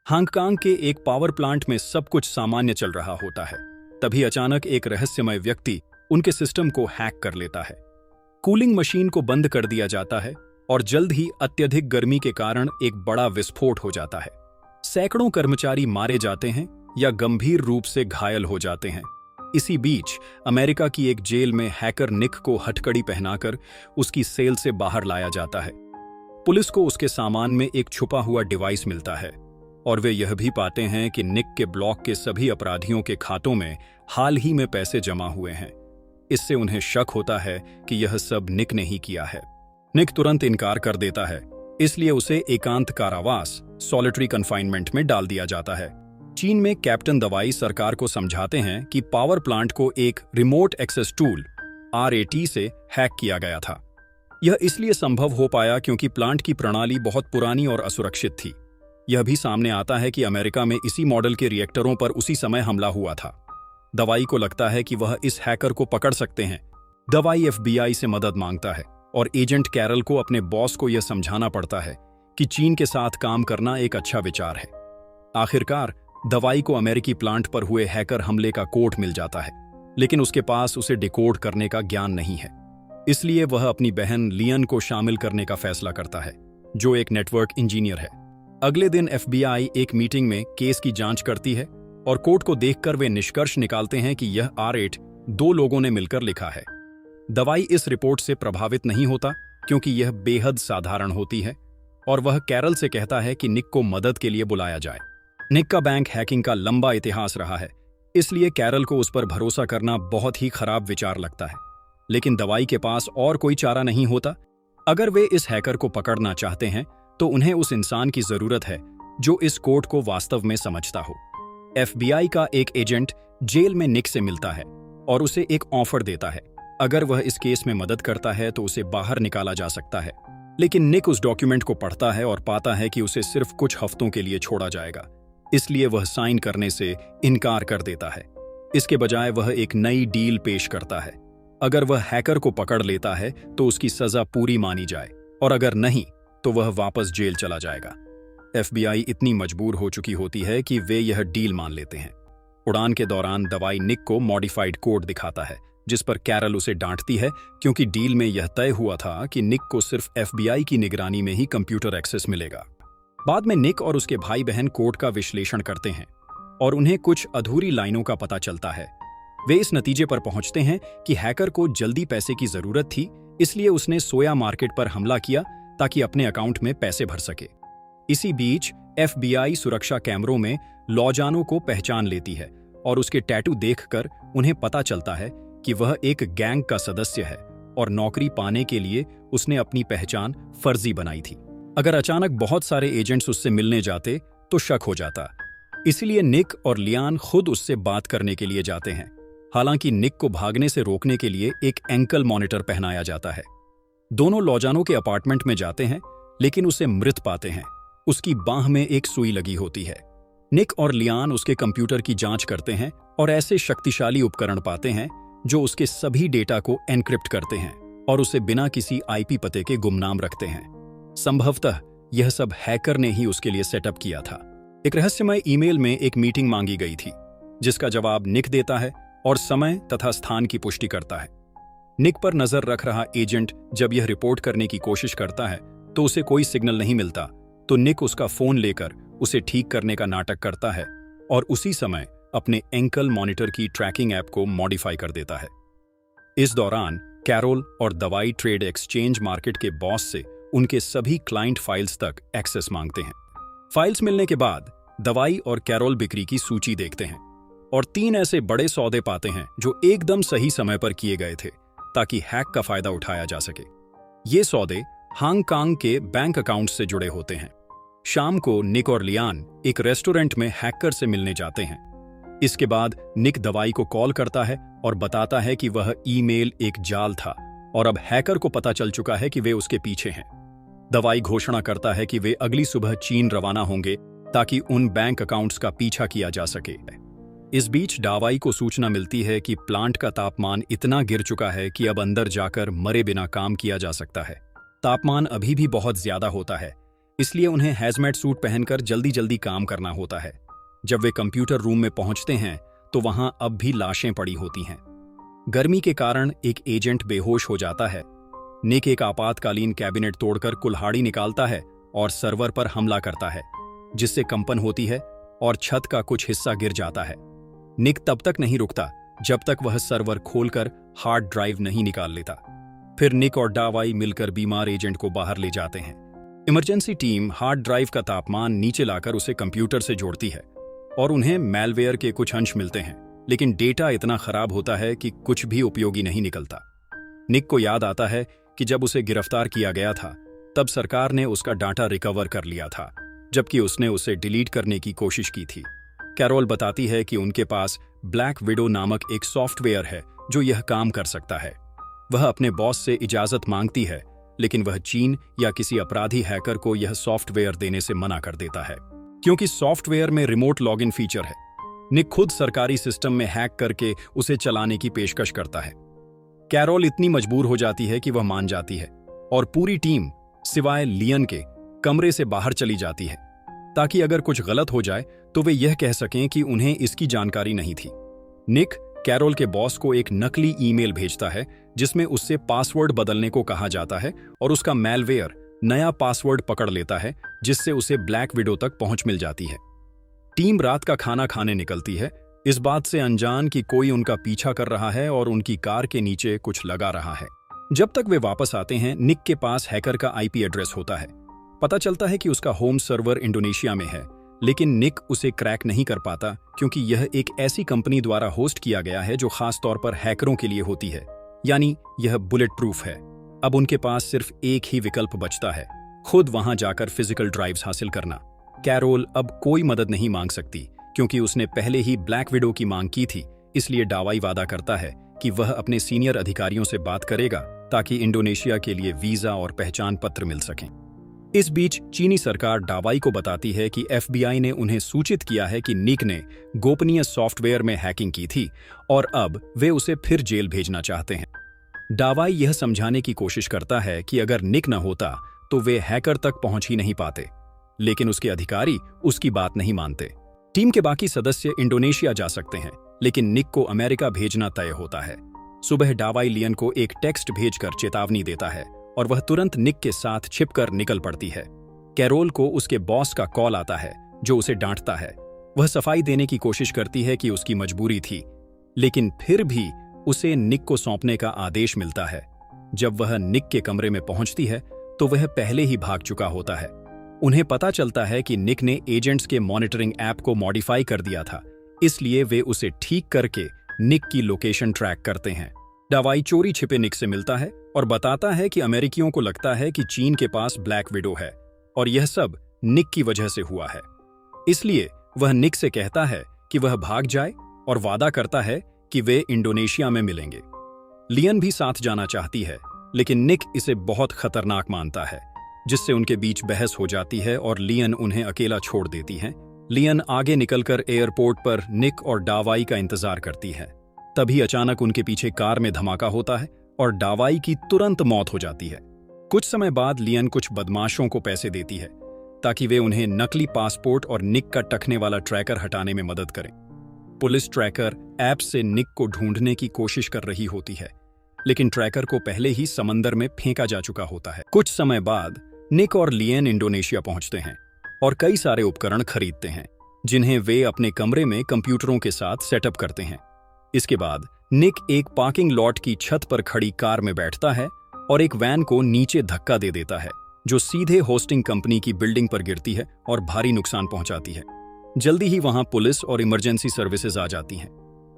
Hong Kong के एक power plant में सब कुछ सामान्य चल रहा होता है। तभी अचानक एक रहस्यमय व्यक्ति उनके सिस्टम को हैक कर लेता है। कूलिंग मशीन को बंद कर दिया जाता है और जल्द ही अत्यधिक गर्मी के कारण एक बड़ा विस्फोट हो जाता है। सैकड़ों कर्मचारी मारे जाते हैं या गंभीर रूप से घायल हो जाते हैं। इसी बीच अमेरिका की एक जेल में हैकर निक को हथकड़ी पहनाकर उसकी सेल से बाहर लाया जाता है। पुलिस को उसके सामान में एक छुपा हुआ डिवाइस मिलता है और वे यह भी पाते हैं कि निक के ब्लॉक के सभी अपराधियों के खातों में हाल ही में पैसे जमा हुए हैं। इससे उन्हें शक होता है कि यह सब निक ने ही किया है। निक तुरंत इनकार कर देता है, इसलिए उसे एकांत कारावास सॉलिटरी कन्फाइनमेंट में डाल दिया जाता है। चीन में कैप्टन दवाई सरकार को समझाते हैं कि पावर प्लांट को एक रिमोट एक्सेस टूल RAT से हैक किया गया था। यह इसलिए संभव हो पाया क्योंकि प्लांट की प्रणाली बहुत पुरानी और असुरक्षित थी। यह भी सामने आता है कि अमेरिका में इसी मॉडल के रिएक्टरों पर उसी समय हमला हुआ था। दवाई को लगता है कि वह इस हैकर को पकड़ सकते हैं। दवाई FBI से मदद मांगता है और एजेंट कैरल को अपने बॉस को यह समझाना पड़ता है कि चीन के साथ काम करना एक अच्छा विचार है। आखिरकार दवाई को अमेरिकी प्लांट पर हुए हैकर हमले का कोड मिल जाता है, लेकिन उसके पास उसे डिकोड करने का ज्ञान नहीं है। इसलिए वह अपनी बहन लियन को शामिल करने का फैसला करता है, जो एक नेटवर्क इंजीनियर है। अगले दिन FBI एक मीटिंग में केस की जांच करती है और कोड को देखकर वे निष्कर्ष निकालते हैं कि यह R8 दो लोगों ने मिलकर लिखा है। दवाई इस रिपोर्ट से प्रभावित नहीं होता क्योंकि यह बेहद साधारण होती है और वह कैरल से कहता है कि निक को मदद के लिए बुलाया जाए। निक का बैंक हैकिंग का लंबा इतिहास रहा है, इसलिए कैरल को उस पर भरोसा करना बहुत ही खराब विचार लगता है। लेकिन दवाई के पास और कोई चारा नहीं होता। अगर वे इस हैकर को पकड़ना चाहते हैं तो उन्हें उस इंसान की जरूरत है जो इस कोड को वास्तव में समझता हो। FBI का एक एजेंट जेल में निक से मिलता है और उसे एक ऑफर देता है। अगर वह इस केस में मदद करता है तो उसे बाहर निकाला जा सकता है। लेकिन निक उस डॉक्यूमेंट को पढ़ता है और पाता है कि उसे सिर्फ कुछ हफ्तों के लिए छोड़ा जाएगा, इसलिए वह साइन करने से इनकार कर देता है। इसके बजाय वह एक नई डील पेश करता है। अगर वह हैकर को पकड़ लेता है तो उसकी सजा पूरी मानी जाए और अगर नहीं तो वह वापस जेल चला जाएगा। FBI इतनी मजबूर हो चुकी होती है कि वे यह डील मान लेते हैं। उड़ान के दौरान दवाई निक को मॉडिफाइड कोड दिखाता है, जिस पर कैरल उसे डांटती है क्योंकि डील में यह तय हुआ था कि निक को सिर्फ FBI की निगरानी में ही कंप्यूटर एक्सेस मिलेगा। बाद में निक और उसके भाई बहन कोड का विश्लेषण करते हैं और उन्हें कुछ अधूरी लाइनों का पता चलता है। वे इस नतीजे पर पहुंचते हैं कि हैकर को जल्दी पैसे की जरूरत थी, इसलिए उसने सोया मार्केट पर हमला किया ताकि अपने अकाउंट में पैसे भर सके। इसी बीच FBI सुरक्षा कैमरों में लॉजानो को पहचान लेती है और उसके टैटू देखकर उन्हें पता चलता है कि वह एक गैंग का सदस्य है और नौकरी पाने के लिए उसने अपनी पहचान फर्जी बनाई थी। अगर अचानक बहुत सारे एजेंट्स उससे मिलने जाते तो शक हो जाता। इसलिए निक और लियान खुद उससे बात करने के लिए जाते हैं। हालांकि निक को भागने से रोकने के लिए एक एंकल मॉनिटर पहनाया जाता है। दोनों लॉजानो के अपार्टमेंट में जाते हैं, लेकिन उसे मृत पाते हैं। उसकी बांह में एक सुई लगी होती है। निक और लियान उसके कंप्यूटर की जांच करते हैं और ऐसे शक्तिशाली उपकरण पाते हैं जो उसके सभी डेटा को एन्क्रिप्ट करते हैं और उसे बिना किसी IP पते के गुमनाम रखते हैं। संभवतः यह सब हैकर ने ही उसके लिए सेटअप किया था। एक रहस्यमय ईमेल में एक मीटिंग मांगी गई थी, जिसका जवाब निक देता है और समय तथा स्थान की पुष्टि करता है। निक पर नजर रख रहा एजेंट जब यह रिपोर्ट करने की कोशिश करता है तो उसे कोई सिग्नल नहीं मिलता, तो निक उसका फोन लेकर उसे ठीक करने का नाटक करता है और उसी समय अपने एंकल मॉनिटर की ट्रैकिंग ऐप को मॉडिफाई कर देता है। इस दौरान कैरोल और दवाई ट्रेड एक्सचेंज मार्केट के बॉस से उनके सभी क्लाइंट फाइल्स तक एक्सेस मांगते हैं। फाइल्स मिलने के बाद दवाई और कैरोल बिक्री की सूची देखते हैं और 3 ऐसे बड़े सौदे पाते हैं जो एकदम सही समय पर किए गए थे ताकि हैक का फायदा उठाया जा सके। ये सौदे हांगकांग के बैंक अकाउंट से जुड़े होते हैं। शाम को निक और लियान एक रेस्टोरेंट में हैकर से मिलने जाते हैं। इसके बाद निक दवाई को कॉल करता है और बताता है कि वह ईमेल एक जाल था और अब हैकर को पता चल चुका है कि वे उसके पीछे हैं। दवाई घोषणा करता है कि वे अगली सुबह चीन रवाना होंगे ताकि उन बैंक अकाउंट्स का पीछा किया जा सके। इस बीच दवाई को सूचना मिलती है कि प्लांट का तापमान इतना गिर चुका है कि अब अंदर जाकर मरे बिना काम किया जा सकता है। तापमान अभी भी बहुत ज्यादा होता है, इसलिए उन्हें हैजमेट सूट पहनकर जल्दी जल्दी काम करना होता है। जब वे कंप्यूटर रूम में पहुंचते हैं तो वहां अब भी लाशें पड़ी होती हैं। गर्मी के कारण एक एजेंट बेहोश हो जाता है। निक एक आपातकालीन कैबिनेट तोड़कर कुल्हाड़ी निकालता है और सर्वर पर हमला करता है, जिससे कंपन होती है और छत का कुछ हिस्सा गिर जाता है। निक तब तक नहीं रुकता जब तक वह सर्वर खोलकर हार्ड ड्राइव नहीं निकाल लेता। फिर निक और डावाई मिलकर बीमार एजेंट को बाहर ले जाते हैं। इमरजेंसी टीम हार्ड ड्राइव का तापमान नीचे लाकर उसे कंप्यूटर से जोड़ती है और उन्हें मैलवेयर के कुछ अंश मिलते हैं, लेकिन डेटा इतना खराब होता है कि कुछ भी उपयोगी नहीं निकलता। निक को याद आता है कि जब उसे गिरफ्तार किया गया था तब सरकार ने उसका डाटा रिकवर कर लिया था, जबकि उसने उसे डिलीट करने की कोशिश की थी। कैरोल बताती है कि उनके पास ब्लैक विडो नामक एक सॉफ्टवेयर है जो यह काम कर सकता है। वह अपने बॉस से इजाजत मांगती है, लेकिन वह चीन या किसी अपराधी हैकर को यह सॉफ्टवेयर देने से मना कर देता है, क्योंकि सॉफ्टवेयर में रिमोट लॉगिन फीचर है। निक खुद सरकारी सिस्टम में हैक करके उसे चलाने की पेशकश करता है। कैरोल इतनी मजबूर हो जाती है कि वह मान जाती है और पूरी टीम सिवाय लियन के कमरे से बाहर चली जाती है, ताकि अगर कुछ गलत हो जाए तो वे यह कह सकें कि उन्हें इसकी जानकारी नहीं थी। निक कैरोल के बॉस को एक नकली ईमेल भेजता है जिसमें उससे पासवर्ड बदलने को कहा जाता है और उसका मैलवेयर नया पासवर्ड पकड़ लेता है, जिससे उसे ब्लैक विडो तक पहुंच मिल जाती है। टीम रात का खाना खाने निकलती है, इस बात से अनजान कि कोई उनका पीछा कर रहा है और उनकी कार के नीचे कुछ लगा रहा है। जब तक वे वापस आते हैं, निक के पास हैकर का आईपी एड्रेस होता है। पता चलता है कि उसका होम सर्वर इंडोनेशिया में है, लेकिन निक उसे क्रैक नहीं कर पाता क्योंकि यह एक ऐसी कंपनी द्वारा होस्ट किया गया है जो खास तौर पर हैकरों के लिए होती है, यानी यह बुलेट प्रूफ है। अब उनके पास सिर्फ एक ही विकल्प बचता है, खुद वहां जाकर फिजिकल ड्राइव्स हासिल करना। कैरोल अब कोई मदद नहीं मांग सकती क्योंकि उसने पहले ही ब्लैक विडो की मांग की थी, इसलिए डावाई वादा करता है कि वह अपने सीनियर अधिकारियों से बात करेगा ताकि इंडोनेशिया के लिए वीजा और पहचान पत्र मिल सकें। इस बीच चीनी सरकार डावाई को बताती है कि एफबीआई ने उन्हें सूचित किया है कि निक ने गोपनीय सॉफ्टवेयर में हैकिंग की थी और अब वे उसे फिर जेल भेजना चाहते हैं। डावाई यह समझाने की कोशिश करता है कि अगर निक न होता तो वे हैकर तक पहुंच ही नहीं पाते, लेकिन उसके अधिकारी उसकी बात नहीं मानते। टीम के बाकी सदस्य इंडोनेशिया जा सकते हैं, लेकिन निक को अमेरिका भेजना तय होता है। सुबह डावाई लियन को एक टेक्स्ट भेजकर चेतावनी देता है और वह तुरंत निक के साथ छिपकर निकल पड़ती है। कैरोल को उसके बॉस का कॉल आता है जो उसे डांटता है। वह सफाई देने की कोशिश करती है कि उसकी मजबूरी थी, लेकिन फिर भी उसे निक को सौंपने का आदेश मिलता है। जब वह निक के कमरे में पहुंचती है तो वह पहले ही भाग चुका होता है। उन्हें पता चलता है कि निक ने एजेंट्स के मॉनिटरिंग ऐप को मॉडिफाई कर दिया था, इसलिए वे उसे ठीक करके निक की लोकेशन ट्रैक करते हैं। डावाई चोरी छिपे निक से मिलता है और बताता है कि अमेरिकियों को लगता है कि चीन के पास ब्लैक विडो है और यह सब निक की वजह से हुआ है। इसलिए वह निक से कहता है कि वह भाग जाए और वादा करता है कि वे इंडोनेशिया में मिलेंगे। लियन भी साथ जाना चाहती है, लेकिन निक इसे बहुत खतरनाक मानता है, जिससे उनके बीच बहस हो जाती है और लियन उन्हें अकेला छोड़ देती है। लियन आगे निकलकर एयरपोर्ट पर निक और डावाई का इंतजार करती है। तभी अचानक उनके पीछे कार में धमाका होता है और डावाई की तुरंत मौत हो जाती है। कुछ समय बाद लियन कुछ बदमाशों को पैसे देती है ताकि वे उन्हें नकली पासपोर्ट और निक का टकने वाला ट्रैकर हटाने में मदद करें। पुलिस ट्रैकर ऐप से निक को ढूंढने की कोशिश कर रही होती है, लेकिन ट्रैकर को पहले ही समंदर में फेंका जा चुका होता है। कुछ समय बाद निक और लियन इंडोनेशिया पहुंचते हैं और कई सारे उपकरण खरीदते हैं, जिन्हें वे अपने कमरे में कंप्यूटरों के साथ सेटअप करते हैं। इसके बाद निक एक पार्किंग लॉट की छत पर खड़ी कार में बैठता है और एक वैन को नीचे धक्का दे देता है, जो सीधे होस्टिंग कंपनी की बिल्डिंग पर गिरती है और भारी नुकसान पहुंचाती है। जल्दी ही वहां पुलिस और इमरजेंसी सर्विसेज आ जाती हैं।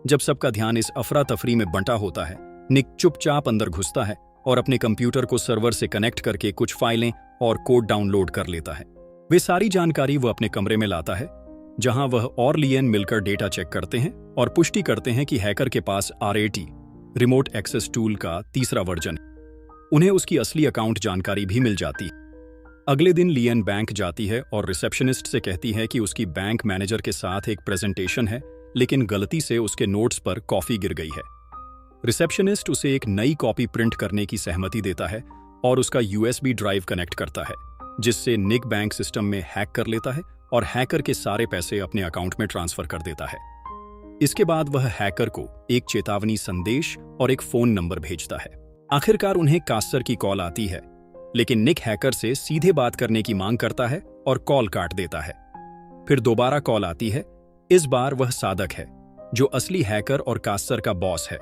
जब सबका ध्यान इस अफरा तफरी में बंटा होता है, निक चुपचाप अंदर घुसता है और अपने कंप्यूटर को सर्वर से कनेक्ट करके कुछ फाइलें और कोड डाउनलोड कर लेता है। वे सारी जानकारी वो अपने कमरे में लाता है, जहां वह और लियन मिलकर डेटा चेक करते हैं और पुष्टि करते हैं कि हैकर के पास RAT रिमोट एक्सेस टूल का तीसरा वर्जन है। उन्हें उसकी असली अकाउंट जानकारी भी मिल जाती है। अगले दिन लियन बैंक जाती है और रिसेप्शनिस्ट से कहती है कि उसकी बैंक मैनेजर के साथ एक प्रेजेंटेशन है, लेकिन गलती से उसके नोट्स पर कॉफी गिर गई है। रिसेप्शनिस्ट उसे एक नई कॉपी प्रिंट करने की सहमति देता है और उसका USB ड्राइव कनेक्ट करता है। जिससे निक बैंक सिस्टम में हैक कर लेता है और हैकर के सारे पैसे अपने अकाउंट में ट्रांसफर कर देता है। इसके बाद वह हैकर को एक चेतावनी संदेश और एक फोन नंबर भेजता है। आखिरकार उन्हें कास्टर की कॉल आती है, लेकिन निक हैकर से सीधे बात करने की मांग करता है और कॉल काट देता है। फिर दोबारा कॉल आती है। इस बार वह सादक है, जो असली हैकर और कास्टर का बॉस है।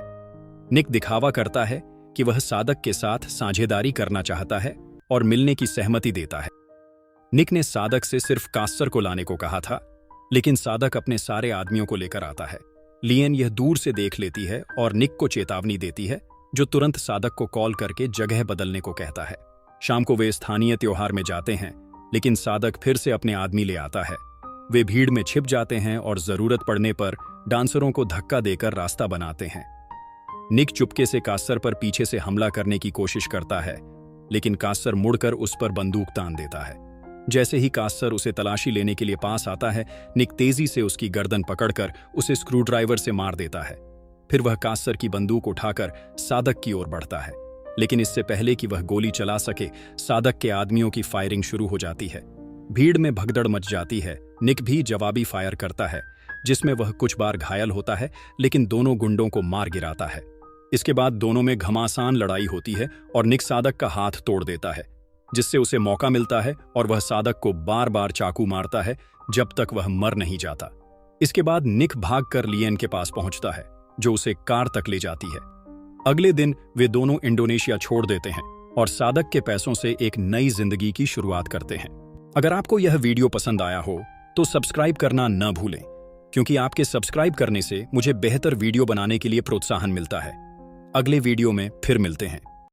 निक दिखावा करता है कि वह सादक के साथ साझेदारी करना चाहता है और मिलने की सहमति देता है। निक ने सादक से सिर्फ कास्टर को लाने को कहा था, लेकिन सादक अपने सारे आदमियों को लेकर आता है। लिएन यह दूर से देख लेती है और निक को चेतावनी देती है, जो तुरंत सादक को कॉल करके जगह बदलने को कहता है। शाम को वे स्थानीय त्योहार में जाते हैं, लेकिन सादक फिर से अपने आदमी ले आता है। वे भीड़ में छिप जाते हैं और जरूरत पड़ने पर डांसरों को धक्का देकर रास्ता बनाते हैं। निक चुपके से कास्टर पर पीछे से हमला करने की कोशिश करता है, लेकिन कास्टर मुड़कर उस पर बंदूक तान देता है। जैसे ही कास्टर उसे तलाशी लेने के लिए पास आता है, निक तेजी से उसकी गर्दन पकड़कर उसे स्क्रूड्राइवर से मार देता है। फिर वह कास्टर की बंदूक उठाकर सादक की ओर बढ़ता है, लेकिन इससे पहले कि वह गोली चला सके, सादक के आदमियों की फायरिंग शुरू हो जाती है। भीड़ में भगदड़ मच जाती है। निक भी जवाबी फायर करता है, जिसमें वह कुछ बार घायल होता है, लेकिन दोनों गुंडों को मार गिराता है। इसके बाद दोनों में घमासान लड़ाई होती है और निक सादक का हाथ तोड़ देता है, जिससे उसे मौका मिलता है और वह सादक को बार बार चाकू मारता है जब तक वह मर नहीं जाता। इसके बाद निक भागकर लिएन के पास पहुंचता है, जो उसे कार तक ले जाती है। अगले दिन वे दोनों इंडोनेशिया छोड़ देते हैं और सादक के पैसों से एक नई जिंदगी की शुरुआत करते हैं। अगर आपको यह वीडियो पसंद आया हो तो सब्सक्राइब करना न भूलें, क्योंकि आपके सब्सक्राइब करने से मुझे बेहतर वीडियो बनाने के लिए प्रोत्साहन मिलता है। अगले वीडियो में फिर मिलते हैं।